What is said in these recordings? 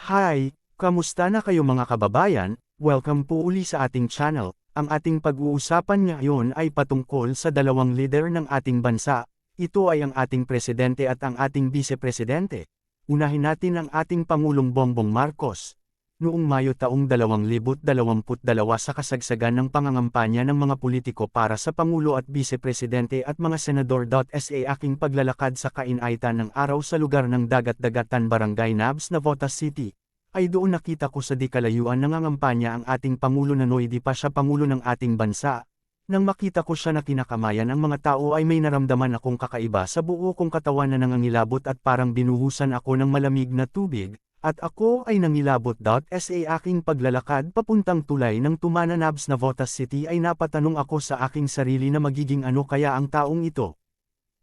Hi, kamusta na kayo mga kababayan? Welcome po uli sa ating channel. Ang ating pag-uusapan ngayon ay patungkol sa dalawang leader ng ating bansa. Ito ay ang ating presidente at ang ating vice-presidente. Unahin natin ang ating Pangulong Bongbong Marcos. Noong Mayo taong 2022 sa kasagsagan ng pangangampanya ng mga politiko para sa Pangulo at Vice-Presidente at mga Senador. Sa aking paglalakad sa kainaitan ng araw sa lugar ng Dagat-Dagatan Barangay Nabs, Navotas City, ay doon nakita ko sa di kalayuan nangangampanya ang ating Pangulo na noy di pa siya Pangulo ng ating bansa. Nang makita ko siya na kinakamayan ang mga tao ay may naramdaman akong kakaiba sa buo kong katawan na nangangilabot at parang binuhusan ako ng malamig na tubig. At ako ay nangilabot. Sa aking paglalakad papuntang tulay ng Tumana Nabs, Navotas City ay napatanong ako sa aking sarili na magiging ano kaya ang taong ito.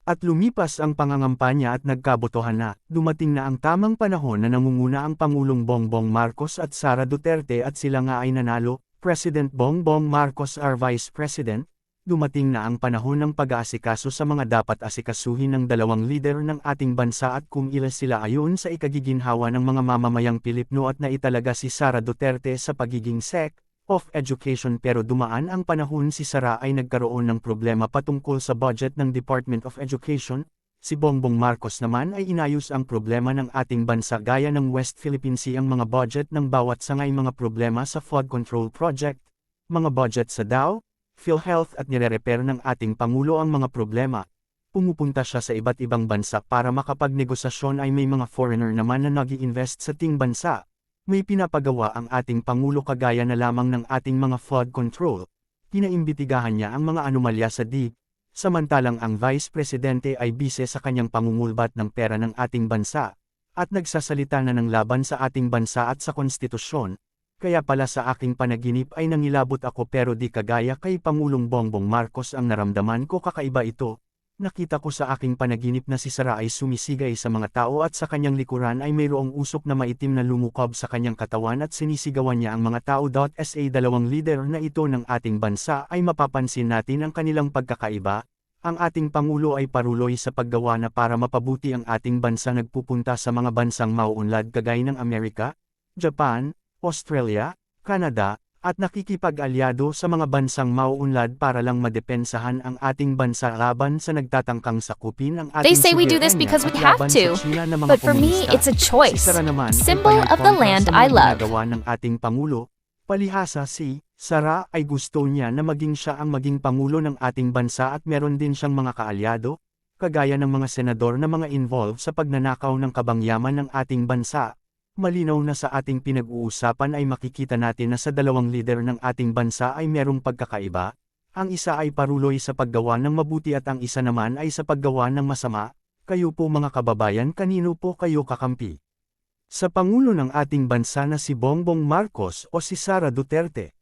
At lumipas ang pangangampanya at nagkabotohan na, dumating na ang tamang panahon na nangunguna ang Pangulong Bongbong Marcos at Sara Duterte at sila nga ay nanalo. President Bongbong Marcos our Vice President. Dumating na ang panahon ng pag-aasikaso sa mga dapat asikasuhin ng dalawang lider ng ating bansa at kung ilan sila ayon sa ikagiginhawa ng mga mamamayang Pilipino at naitalaga si Sara Duterte sa pagiging Sec. of Education pero dumaan ang panahon si Sara ay nagkaroon ng problema patungkol sa budget ng Department of Education. Si Bongbong Marcos naman ay inayos ang problema ng ating bansa gaya ng West Philippine Sea ang mga budget ng bawat sangay mga problema sa flood control project, mga budget sa DAO, PhilHealth at nire-repair ng ating Pangulo ang mga problema. Pumupunta siya sa iba't ibang bansa para makapagnegosasyon ay may mga foreigner naman na nag-i-invest sa ting bansa. May pinapagawa ang ating Pangulo kagaya na lamang ng ating mga flood control. Pinaimbitigahan niya ang mga anomalya sa DIP, samantalang ang Vice Presidente ay bise sa kanyang pangungulbat ng pera ng ating bansa, at nagsasalita na ng laban sa ating bansa at sa konstitusyon. Kaya pala sa aking panaginip ay nangilabot ako pero di kagaya kay Pangulong Bongbong Marcos ang naramdaman ko kakaiba ito. Nakita ko sa aking panaginip na si Sara ay sumisigay sa mga tao at sa kanyang likuran ay mayroong usok na maitim na lumukob sa kanyang katawan at sinisigawan niya ang mga tao. Sa dalawang lider na ito ng ating bansa ay mapapansin natin ang kanilang pagkakaiba. Ang ating Pangulo ay paruloy sa paggawa na para mapabuti ang ating bansa nagpupunta sa mga bansang mauunlad kagaya ng Amerika, Japan, Australia, Canada, at nakikipag-alyado sa mga bansang mauunlad para lang madepensahan ang ating bansa laban sa nagtatangkang sakupin ang They ating say we do this soberanya because we at have laban to, sa China na mga but for me, komunista. it's a Si choice. Sara naman A ay symbol of the panay land kontra I sa mga love. ginagawa ng ating Pangulo. Palihasa si Sara ay gusto niya na maging siya ang maging Pangulo ng ating bansa at meron din siyang mga kaalyado, kagaya ng mga senador na mga involved sa pagnanakaw ng kabangyaman ng ating bansa. Malinaw na sa ating pinag-uusapan ay makikita natin na sa dalawang lider ng ating bansa ay merong pagkakaiba. Ang isa ay paruloy sa paggawa ng mabuti at ang isa naman ay sa paggawa ng masama. Kayo po mga kababayan, kanino po kayo kakampi? Sa Pangulo ng ating bansa na si Bongbong Marcos o si Sara Duterte?